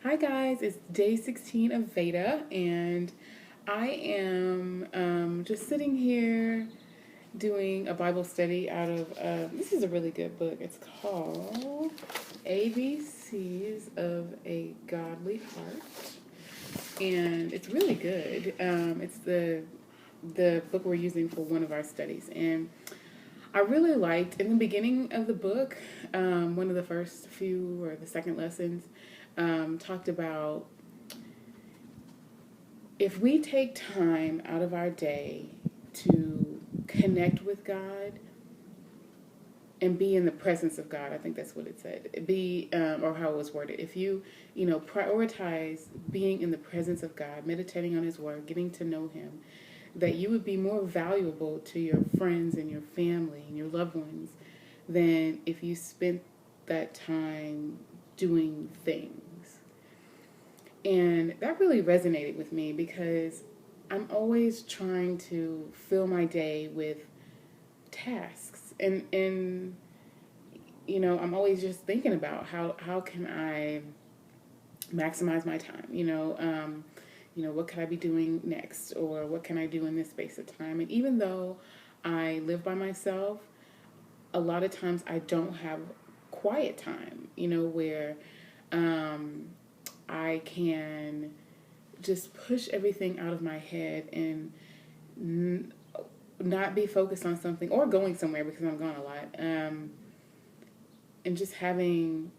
Hi guys, it's day 16 of VEDA, and I am just sitting here doing a Bible study out of, this is a really good book. It's called ABCs of a Godly Heart, and it's really good. It's the book we're using for one of our studies, and I really liked in the beginning of the book, one of the first few or the second lessons talked about if we take time out of our day to connect with God and be in the presence of God. I think that's what it said. Be or how it was worded. If you prioritize being in the presence of God, meditating on His Word, getting to know Him, that you would be more valuable to your friends and your family and your loved ones than if you spent that time doing things. And that really resonated with me because I'm always trying to fill my day with tasks. And I'm always just thinking about how can I maximize my time, what could I be doing next, or what can I do in this space of time. And even though I live by myself, a lot of times I don't have quiet time, where I can just push everything out of my head and not be focused on something or going somewhere because I'm gone a lot. And just having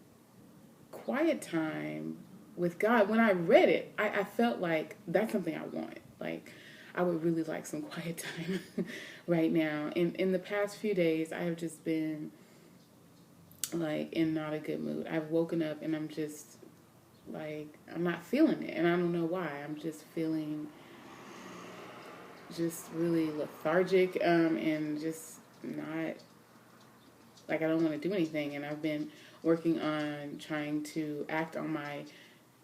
quiet time with God. When I read it, I felt like that's something I want. Like, I would really like some quiet time right now. In the past few days, I have just been like in not a good mood. I've woken up and I'm just like, I'm not feeling it, and I don't know why. I'm just feeling just really lethargic, and just not like I don't want to do anything. And I've been working on trying to act on my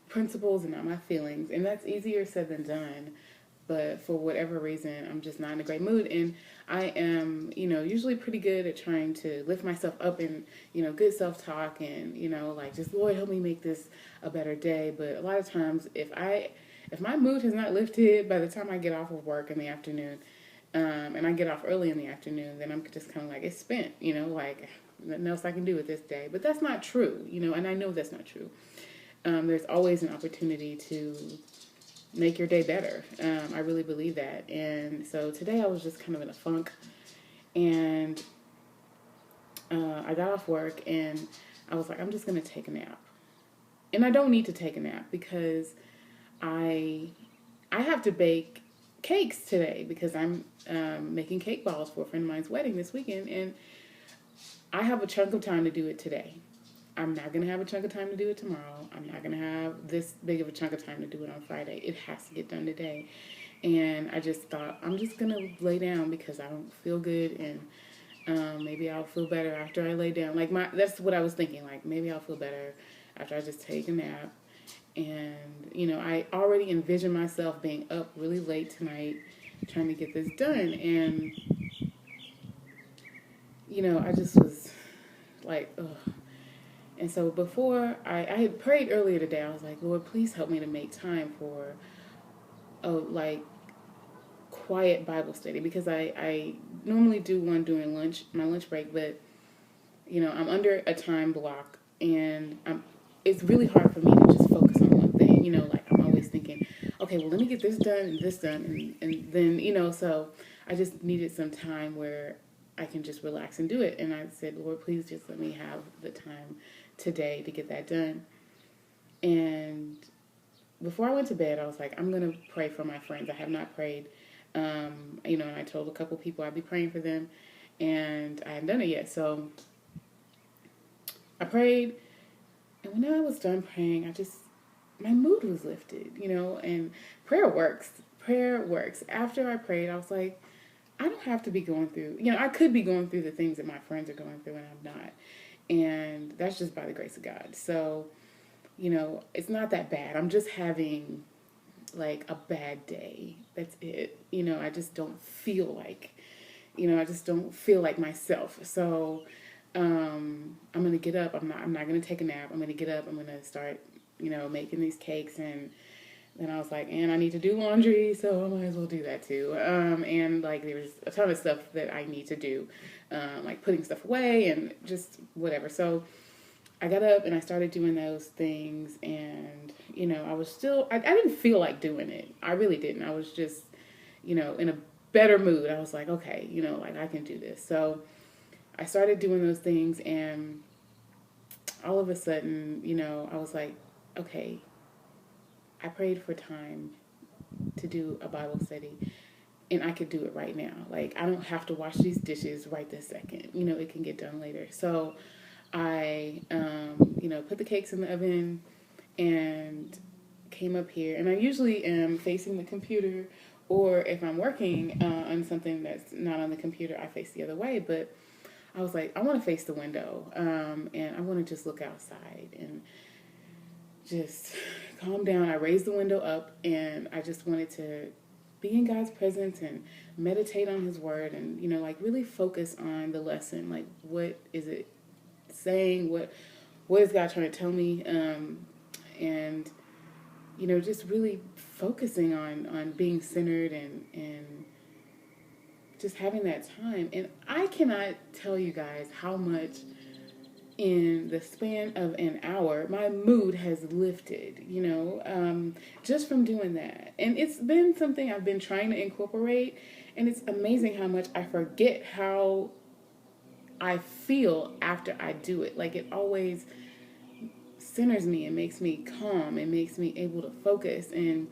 principles and not my feelings, and that's easier said than done. But for whatever reason, I'm just not in a great mood, and I am, usually pretty good at trying to lift myself up and, good self-talk and, like just, Lord, help me make this a better day. But a lot of times, if my mood has not lifted by the time I get off of work in the afternoon, and I get off early in the afternoon, then I'm just kind of like, it's spent, like nothing else I can do with this day. But that's not true, and I know that's not true. There's always an opportunity to make your day better. I really believe that. And so today I was just kind of in a funk, and I got off work and I was like, I'm just going to take a nap. And I don't need to take a nap because I have to bake cakes today because I'm making cake balls for a friend of mine's wedding this weekend, and I have a chunk of time to do it today. I'm not going to have a chunk of time to do it tomorrow. I'm not going to have this big of a chunk of time to do it on Friday. It has to get done today. And I just thought, I'm just going to lay down because I don't feel good, and maybe I'll feel better after I lay down. That's what I was thinking. Like, maybe I'll feel better after I just take a nap. And, I already envision myself being up really late tonight trying to get this done. And, I just was like, ugh. And so before I had prayed earlier today, I was like, Lord, please help me to make time for a quiet Bible study, because I normally do one during my lunch break, but I'm under a time block, and it's really hard for me to just focus on one thing. Like I'm always thinking, okay, well let me get this done and this done, and then so I just needed some time where I can just relax and do it. And I said, Lord, please just let me have the time today to get that done. And before I went to bed, I was like, I'm going to pray for my friends. I have not prayed. And I told a couple people I'd be praying for them, and I hadn't done it yet. So I prayed, and when I was done praying, my mood was lifted, and prayer works. Prayer works. After I prayed, I was like, I don't have to be going through, I could be going through the things that my friends are going through, and I'm not. And that's just by the grace of God. So, it's not that bad. I'm just having like a bad day. That's it. I just don't feel like, myself. So, I'm going to get up. I'm not going to take a nap. I'm going to get up. I'm going to start, making these cakes, and then I was like, and I need to do laundry, so I might as well do that too. And like there was a ton of stuff that I need to do, like putting stuff away and just whatever. So I got up and I started doing those things, and I was still, I didn't feel like doing it. I really didn't. I was just, in a better mood. I was like, okay, like I can do this. So I started doing those things, and all of a sudden, I was like, okay, I prayed for time to do a Bible study, and I could do it right now. Like, I don't have to wash these dishes right this second. It can get done later. So I, put the cakes in the oven and came up here. And I usually am facing the computer, or if I'm working on something that's not on the computer, I face the other way. But I was like, I want to face the window, and I want to just look outside and just calm down. I raised the window up, and I just wanted to be in God's presence and meditate on His Word, and like really focus on the lesson. Like, what is it saying? What is God trying to tell me? And just really focusing on being centered and just having that time. And I cannot tell you guys how much in the span of an hour my mood has lifted, just from doing that. And it's been something I've been trying to incorporate, and it's amazing how much I forget how I feel after I do it. Like, it always centers me and makes me calm and makes me able to focus. And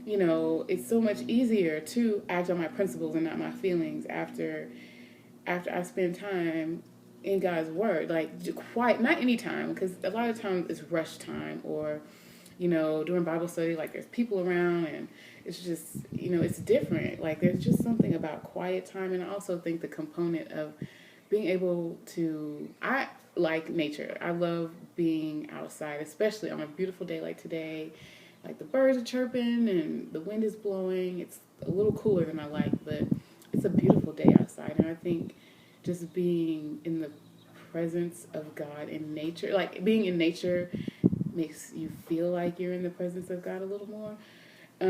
it's so much easier to act on my principles and not my feelings after I spend time in God's Word. Like, quiet, not any time, because a lot of times it's rush time, or during Bible study, like there's people around, and it's just it's different. Like, there's just something about quiet time. And I also think the component of being able to, I like nature. I love being outside, especially on a beautiful day like today. Like, the birds are chirping and the wind is blowing. It's a little cooler than I like, but it's a beautiful day outside. And I think just being in the presence of God in nature, like being in nature, makes you feel like you're in the presence of God a little more. I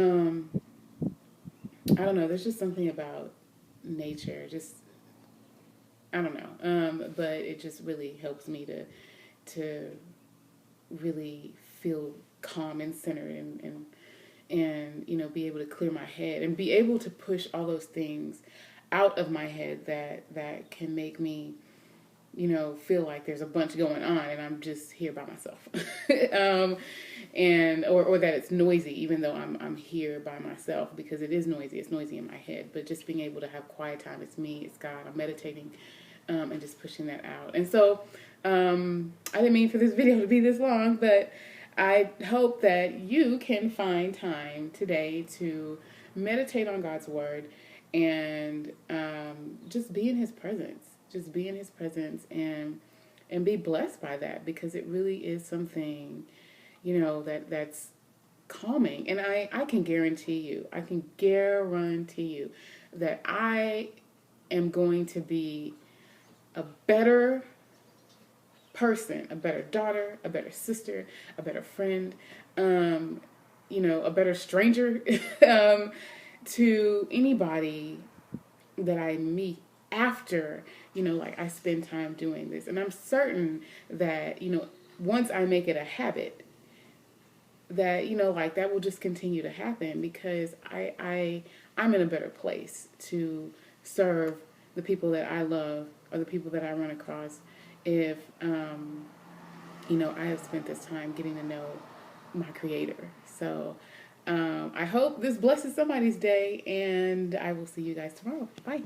don't know. There's just something about nature. Just, I don't know. But it just really helps me to really feel calm and centered, and be able to clear my head and be able to push all those things out of my head that can make me feel like there's a bunch going on and I'm just here by myself. And or that it's noisy, even though I'm here by myself, because it is noisy. It's noisy in my head. But just being able to have quiet time, it's me, it's God. I'm meditating, and just pushing that out. And so I didn't mean for this video to be this long, but I hope that you can find time today to meditate on God's Word and just be in His presence. Just be in His presence and be blessed by that, because it really is something, that's calming. And I can guarantee you that I am going to be a better person, a better daughter, a better sister, a better friend, a better stranger to anybody that I meet after, like I spend time doing this. And I'm certain that, once I make it a habit, that, like that will just continue to happen, because I'm in a better place to serve the people that I love or the people that I run across if, I have spent this time getting to know my Creator. So I hope this blesses somebody's day, and I will see you guys tomorrow. Bye.